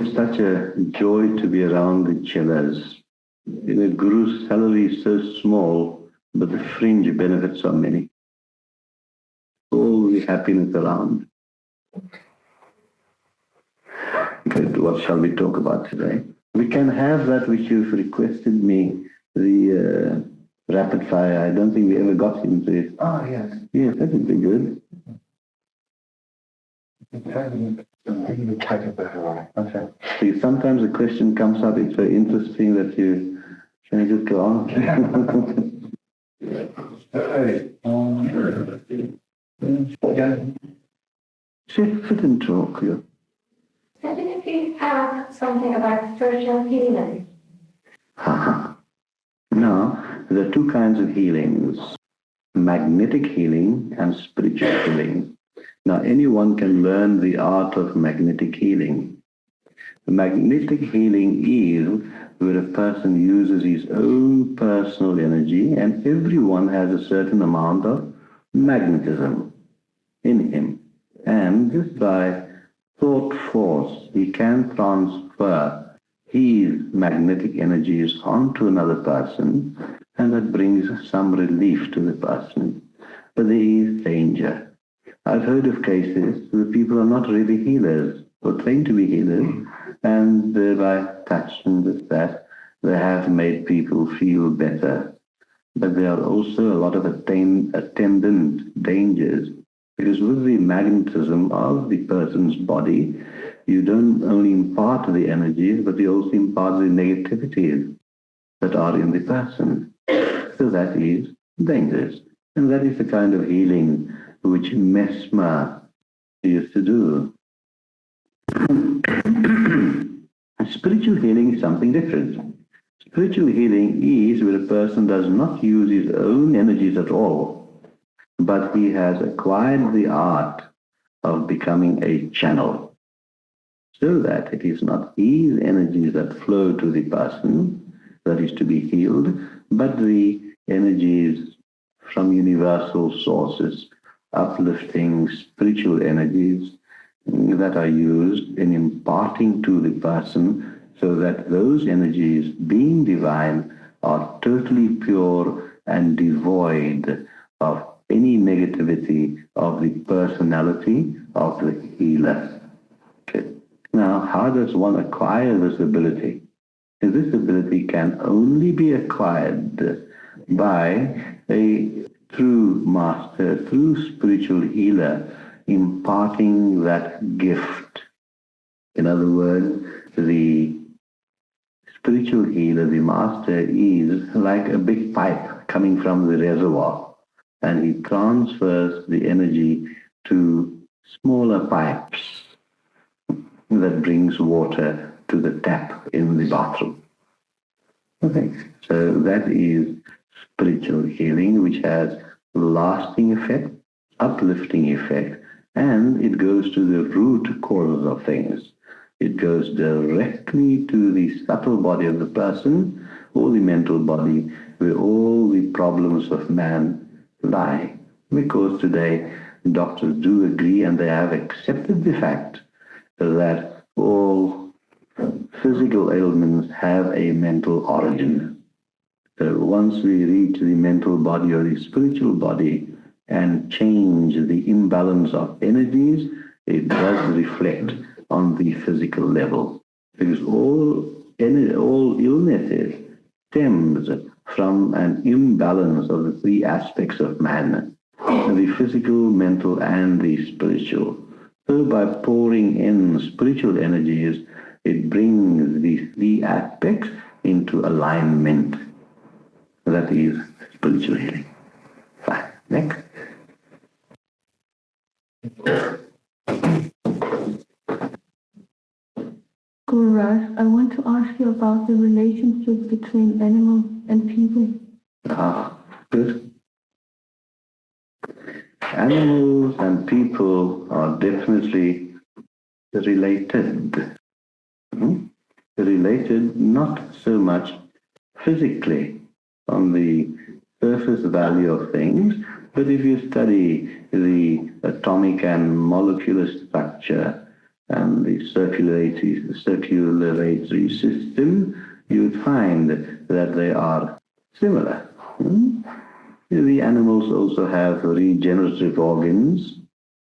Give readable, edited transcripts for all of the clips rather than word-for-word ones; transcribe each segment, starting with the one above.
It's such a joy to be around the chelas. Guru's salary is so small, but the fringe benefits are many. All the happiness around. But what shall we talk about today? We can have that which you've requested me, the rapid fire. I don't think we ever got into it. Oh, yes. Yes, that would be good. Okay. See, sometimes a question comes up, it's so interesting that you can just go on. Sit and talk. Yeah. Maybe if you have something about spiritual healing. Now, there are two kinds of healings, magnetic healing and spiritual healing. Now, anyone can learn the art of magnetic healing. Magnetic healing is where a person uses his own personal energy, and everyone has a certain amount of magnetism in him. And just by thought force, he can transfer his magnetic energies onto another person, and that brings some relief to the person. But there is danger. I've heard of cases where people are not really healers or trained to be healers, and by touch and this, that, they have made people feel better. But there are also a lot of attendant dangers, because with the magnetism of the person's body, you don't only impart the energies, but you also impart the negativities that are in the person. So that is dangerous. And that is the kind of healing which Mesmer used to do. Spiritual healing is something different. Spiritual healing is where a person does not use his own energies at all, but he has acquired the art of becoming a channel, so that it is not his energies that flow to the person that is to be healed, but the energies from universal sources, uplifting spiritual energies that are used in imparting to the person, so that those energies, being divine, are totally pure and devoid of any negativity of the personality of the healer. Okay. Now, how does one acquire this ability? And this ability can only be acquired by a true master, true spiritual healer, imparting that gift. In other words, the spiritual healer, the master, is like a big pipe coming from the reservoir, and he transfers the energy to smaller pipes that brings water to the tap in the bathroom. Okay, so that is spiritual healing, which has lasting effect, uplifting effect, and it goes to the root cause of things. It goes directly to the subtle body of the person, or the mental body, where all the problems of man lie. Because today doctors do agree, and they have accepted the fact that all physical ailments have a mental origin. So once we reach the mental body or the spiritual body and change the imbalance of energies, it does reflect on the physical level. Because all illnesses stems from an imbalance of the three aspects of man, the physical, mental, and the spiritual. So by pouring in spiritual energies, it brings these three aspects into alignment. That is spiritual healing. Fine. Next. Guru Raj, I want to ask you about the relationship between animals and people. Good. Animals and people are definitely related. Related not so much physically on the surface value of things, but if you study the atomic and molecular structure, and the circulatory system, you would find that they are similar. The animals also have regenerative organs,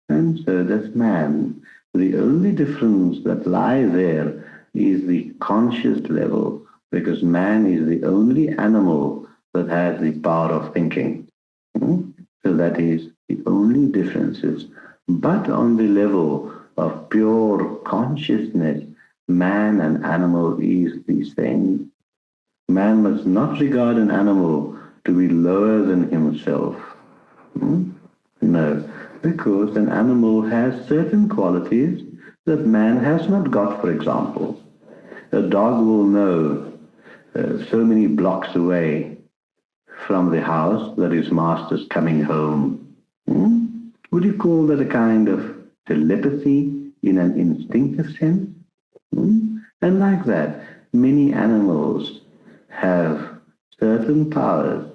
and so does man. The only difference that lies there is the conscious level, because man is the only animal that has the power of thinking. So that is the only differences. But on the level of pure consciousness, man and animal is the same. Man must not regard an animal to be lower than himself. No, because an animal has certain qualities that man has not got, for example. A dog will know so many blocks away from the house that his master's coming home. Would you call that a kind of telepathy in an instinctive sense? And like that, many animals have certain powers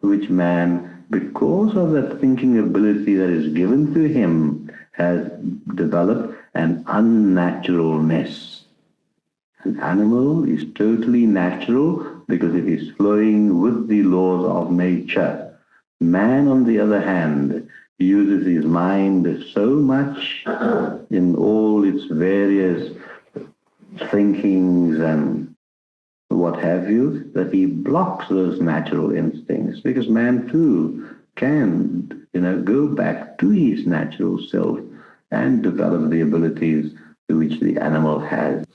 which man, because of that thinking ability that is given to him, has developed an unnaturalness. An animal is totally natural because it is flowing with the laws of nature. Man, on the other hand, uses his mind so much in all its various thinkings and what have you, that he blocks those natural instincts, because man too can, go back to his natural self and develop the abilities which the animal has.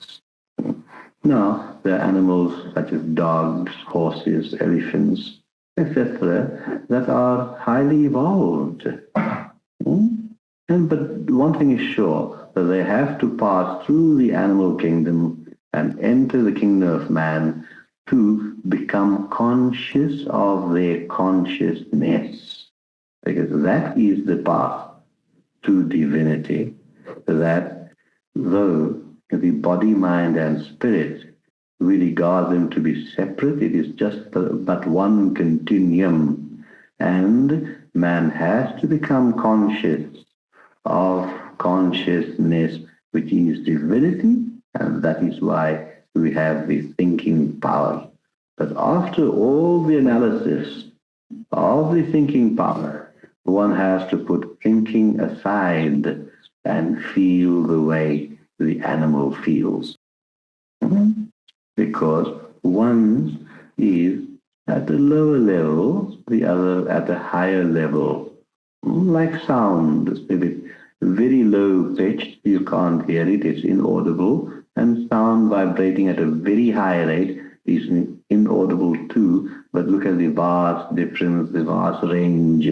Now, there are animals such as dogs, horses, elephants, etc., that are highly evolved. But one thing is sure, that they have to pass through the animal kingdom and enter the kingdom of man to become conscious of their consciousness. Because that is the path to divinity, that though the body, mind, and spirit, we regard them to be separate, it is just but one continuum. And man has to become conscious of consciousness, which is divinity, and that is why we have the thinking power. But after all the analysis of the thinking power, one has to put thinking aside and feel the way the animal feels. Because one is at the lower level, the other at a higher level. Like sound, if it's very low pitched, you can't hear it, it's inaudible, and sound vibrating at a very high rate is inaudible too, but look at the vast difference, the vast range,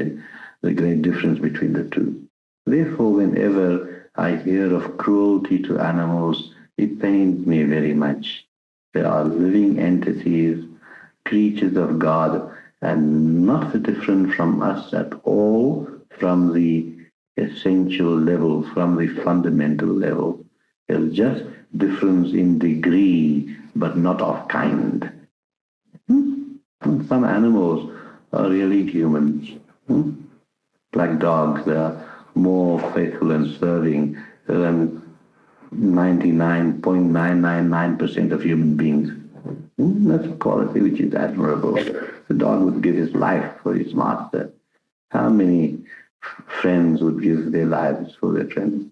the great difference between the two. Therefore, whenever I hear of cruelty to animals, it pains me very much. They are living entities, creatures of God, and not different from us at all, from the essential level, from the fundamental level. There's just difference in degree, but not of kind. Some animals are really humans. Like dogs, they are more faithful and serving than 99.999% of human beings. That's a quality which is admirable. The dog would give his life for his master. How many friends would give their lives for their friends?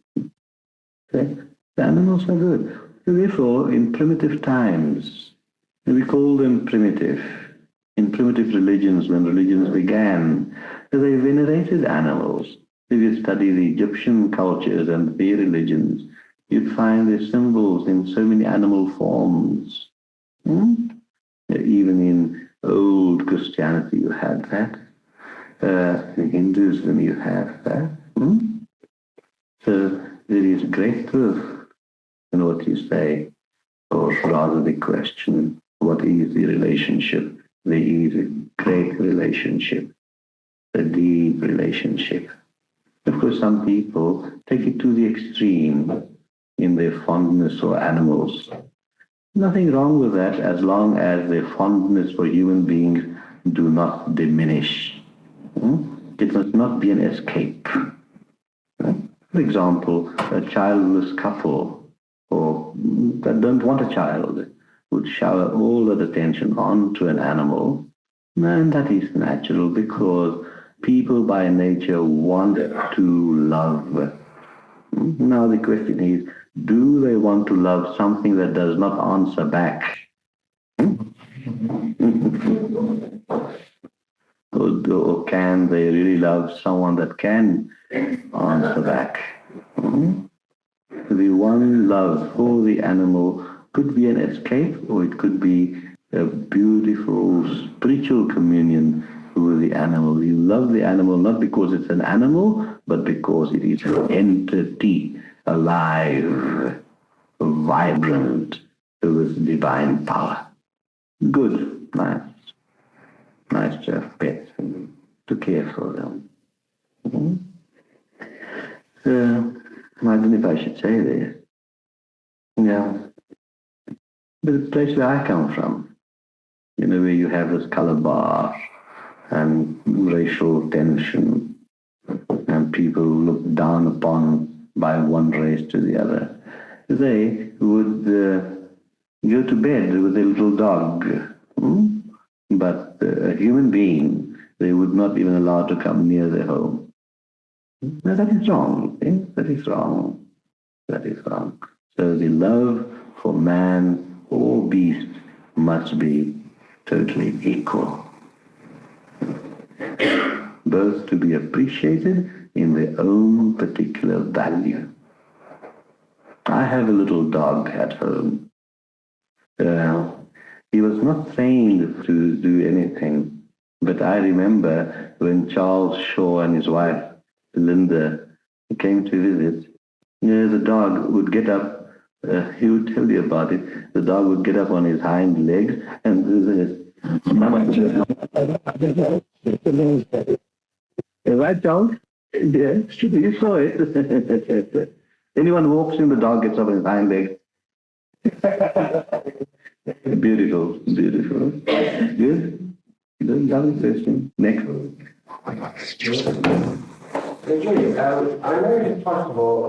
Okay? The animals are good. Therefore, in primitive times, we call them primitive. In primitive religions, when religions began, they venerated animals. If you study the Egyptian cultures and their religions, you'd find their symbols in so many animal forms. Even in old Christianity, you had that. In Hinduism, you have that. So there is great truth in what you say, or rather the question, what is the relationship? There is a great relationship, a deep relationship. Of course, some people take it to the extreme in their fondness for animals. Nothing wrong with that as long as their fondness for human beings do not diminish. It must not be an escape. For example, a childless couple or that don't want a child would shower all that attention onto an animal, and that is natural because people by nature want to love. Now the question is, do they want to love something that does not answer back? Or can they really love someone that can answer back? The one love for the animal could be an escape, or it could be a beautiful spiritual communion with the animal. You love the animal not because it's an animal, but because it is an entity, alive, vibrant, with divine power. Good, nice. Nice to have pets and to care for them. I don't know if I should say this. Yeah. But the place where I come from, where you have this color bar and racial tension and people look down upon by one race to the other, they would go to bed with a little dog. But a human being, they would not even allow to come near their home. Now that is wrong. That is wrong. That is wrong. So the love for man or beast must be totally equal. Both to be appreciated in their own particular value. I have a little dog at home. He was not trained to do anything, but I remember when Charles Shaw and his wife, Linda, came to visit, the dog would get up, he would tell you about it, the dog would get up on his hind legs and do this. Right, Charles? Yes, you saw it. Anyone walks in, the dog gets up on his hind legs. Beautiful, beautiful. Good? Good, lovely question. Next. I know it's possible